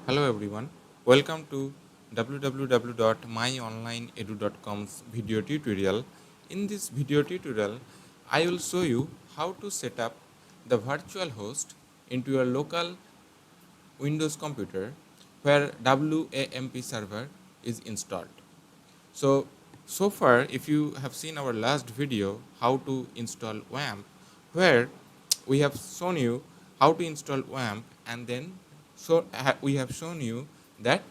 Hello everyone, welcome to www.myonlineedu.com's video tutorial. In this video tutorial, I will show you how to set up the virtual host into your local Windows computer where WAMP server is installed. So far, if you have seen our last video, how to install WAMP, where we have shown you how to install WAMP, and then we have shown you that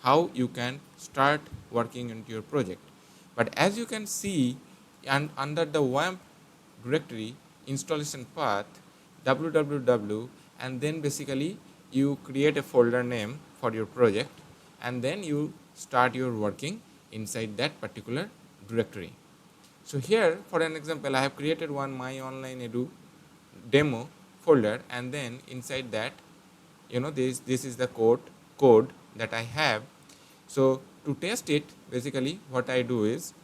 how you can start working into your project. But as you can see, and under the WAMP directory installation path, www, and then basically you create a folder name for your project, and then you start your working inside that particular directory. So here, for an example, I have created one My Online Edu demo folder, and then inside that, this is the code that I have. So to test it, basically what I do is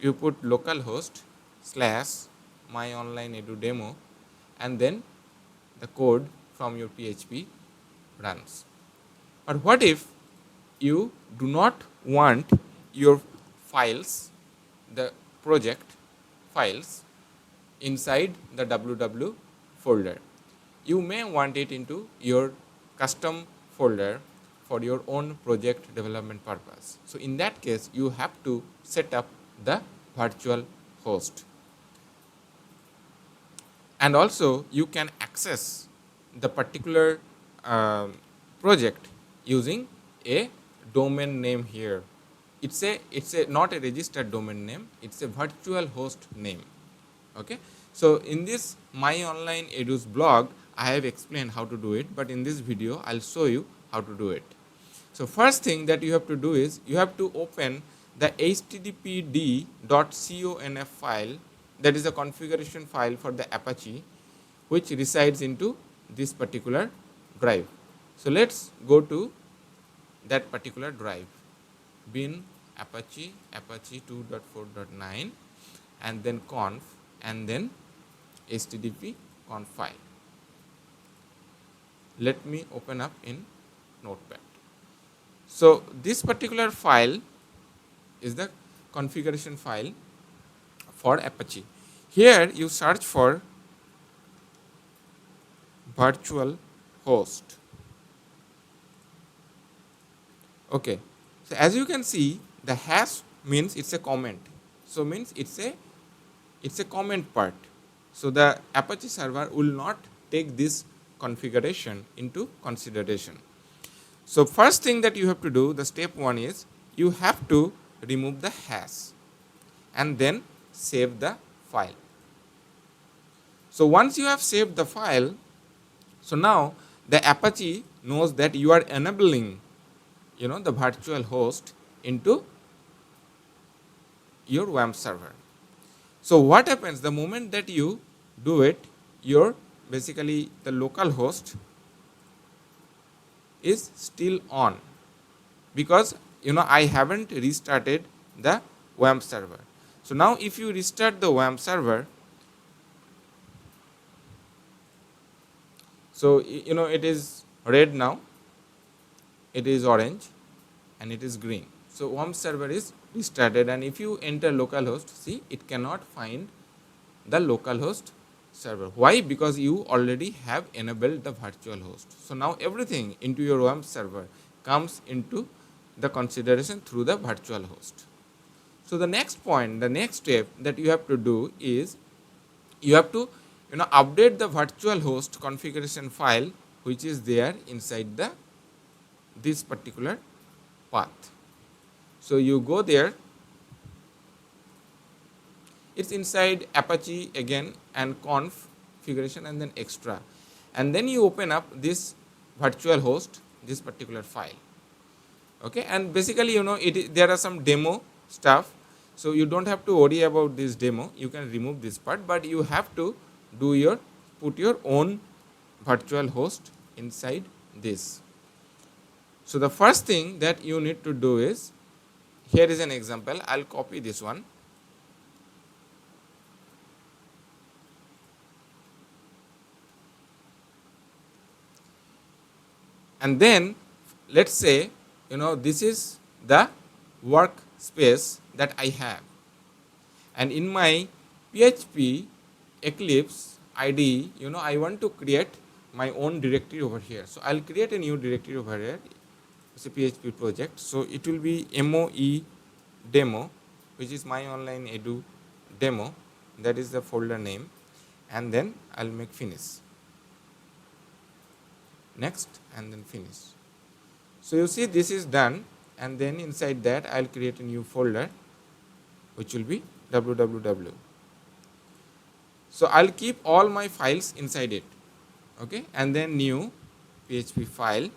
you put localhost / my online edu demo, and then the code from your PHP runs. But what if you do not want your files, the project files, inside the www folder? You may want it into your custom folder for your own project development purpose. So in that case, you have to set up the virtual host. And also you can access the particular project using a domain name here. It's a not a registered domain name, it's a virtual host name. Okay, so in this My Online Edu's blog, I have explained how to do it, but in this video I'll show you how to do it. So first thing that you have to do is you have to open the httpd.conf file, that is a configuration file for the Apache, which resides into this particular drive. So let's go to that particular drive, bin apache 2.4.9, and then conf, and then http conf file. Let me open up in Notepad. So this particular file is the configuration file for Apache. Here you search for virtual host. Okay, so as you can see, the hash means it's a comment, so means it's a comment part. So the Apache server will not take this configuration into consideration. So first thing that you have to do, the step one, is you have to remove the hash and then save the file. So once you have saved the file, so now the Apache knows that you are enabling the virtual host into your WAMP server. So what happens the moment that you do it, your basically the local host is still on, because I haven't restarted the WAMP server. So now if you restart the WAMP server, so it is red now, it is orange, and it is green. So WAMP server is restarted, and if you enter localhost, see, it cannot find the localhost server. Why? Because you already have enabled the virtual host. So now everything into your WAMP server comes into the consideration through the virtual host. So the next point, the next step that you have to do is you have to update the virtual host configuration file, which is there inside this particular path. So you go there, it's inside Apache again, and configuration, and then extra, and then you open up this virtual host, this particular file. Okay, and basically there are some demo stuff, so you don't have to worry about this demo, you can remove this part, but you have to put your own virtual host inside this. So the first thing that you need to do is, here is an example, I'll copy this one, and then let's say, this is the workspace that I have, and in my PHP Eclipse IDE, I want to create my own directory over here. So I'll create a new directory over here. It's a PHP project. So it will be MOE demo, which is my online edu demo. That is the folder name, and then I'll make finish. Next, and then finish. So you see this is done, and then inside that I'll create a new folder, which will be www. So I'll keep all my files inside it, okay, and then new PHP file,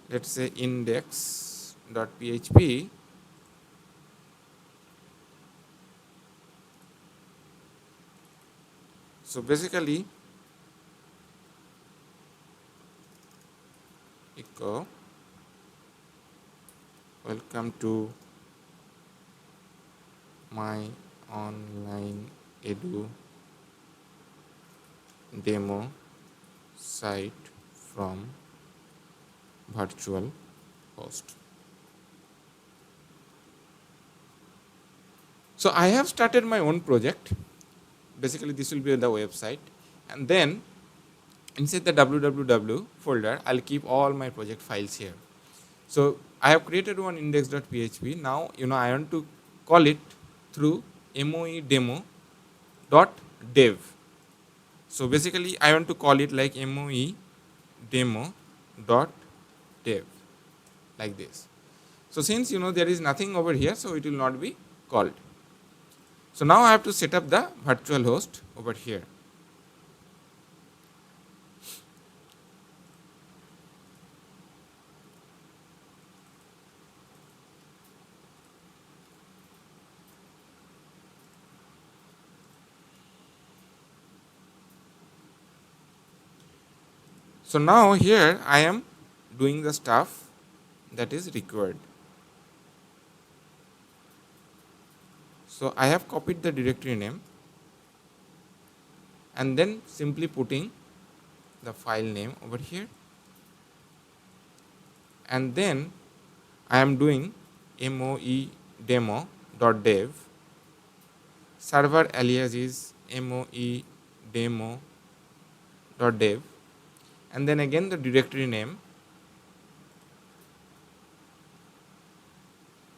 let's say index.php. So basically echo welcome to my online edu demo site from virtual host. So I have started my own project. Basically this will be the website, and then inside the www folder I'll keep all my project files here. So I have created one index.php. Now I want to call it through moe demo.dev. So basically I want to call it like moe demo.dev, like this. So since there is nothing over here, so it will not be called. So now I have to set up the virtual host over here. So now here I am doing the stuff that is required. So I have copied the directory name and then simply putting the file name over here, and then I am doing moe demo.dev. Server alias is moe demo.dev, and then again the directory name.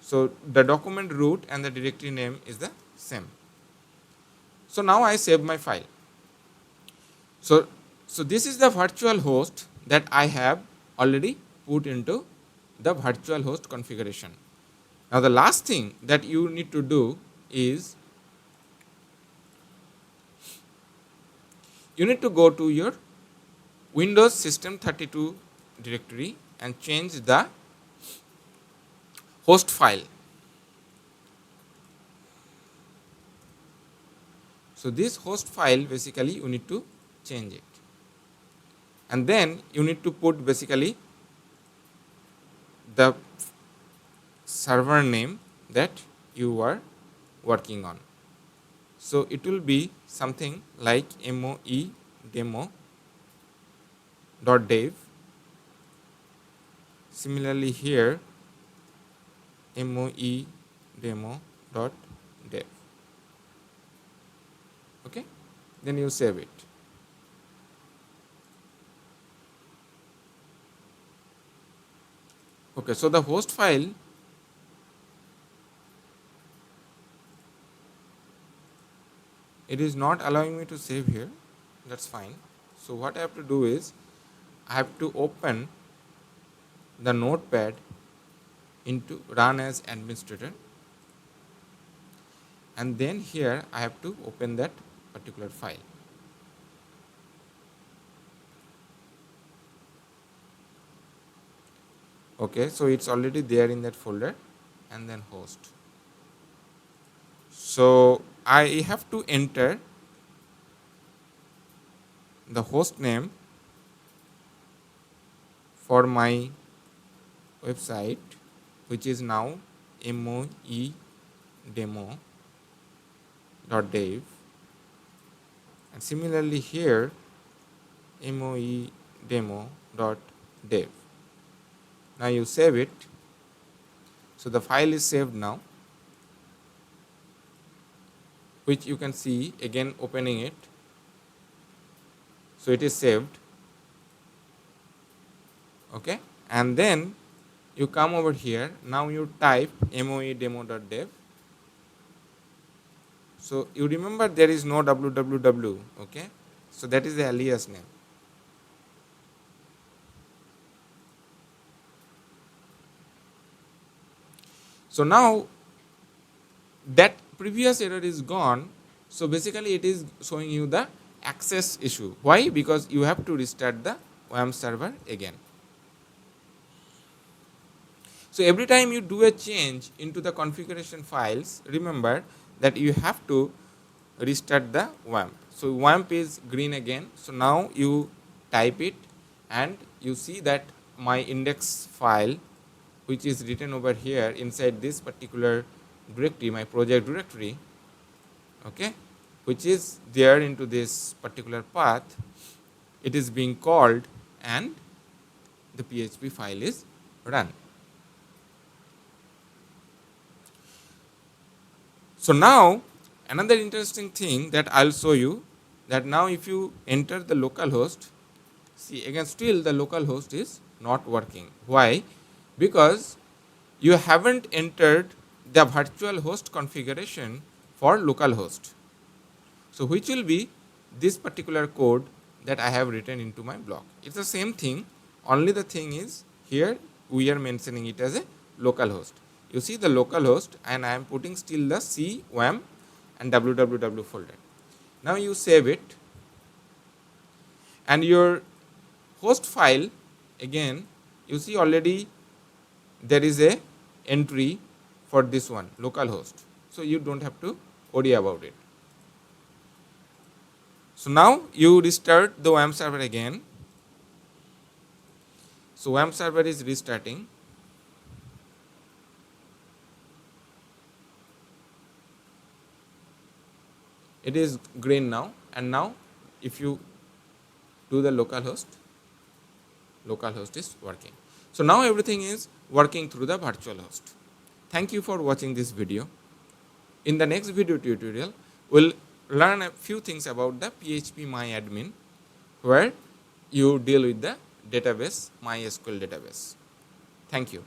So the document root and the directory name is the same. So now I save my file. So this is the virtual host that I have already put into the virtual host configuration. Now the last thing that you need to do is you need to go to your Windows System 32 directory and change the host file. So this host file basically you need to change it, and then you need to put basically the server name that you are working on. So it will be something like moe demo.dev. Similarly here moe demo.dev. Okay, then you save it. Okay, so the host file it is not allowing me to save here. That's fine. So what I have to do is I have to open the notepad into run as administrator, and then here I have to open that particular file. Okay, so it's already there in that folder, and then host. So I have to enter the host name for my website, which is now moe demo.dev, and similarly here moe demo.dev. Now you save it. So the file is saved now, which you can see again opening it. So it is saved. Okay, and then you come over here. Now you type moe demo.dev. So you remember there is no www. Okay, so that is the alias name. So now that previous error is gone. So basically it is showing you the access issue. Why? Because you have to restart the WAMP server again. So every time you do a change into the configuration files, remember that you have to restart the WAMP. So WAMP is green again. So now you type it and you see that my index file, which is written over here inside this particular directory, my project directory, okay, which is there into this particular path, it is being called and the PHP file is run. So now another interesting thing that I'll show you, that now if you enter the localhost, see again still the localhost is not working. Why? Because you haven't entered the virtual host configuration for localhost. So which will be this particular code that I have written into my block. It's the same thing, only the thing is here we are mentioning it as a localhost. You see the localhost, and I am putting still the C, WAMP and www folder. Now you save it, and your host file, again you see already there is a entry for this one, localhost. So you don't have to worry about it. So now you restart the WAMP server again. So WAMP server is restarting. It is green now, and now if you do the localhost is working. So now everything is working through the virtual host. Thank you for watching this video. In the next video tutorial, we'll learn a few things about the PHP MyAdmin, where you deal with the database, MySQL database. Thank you.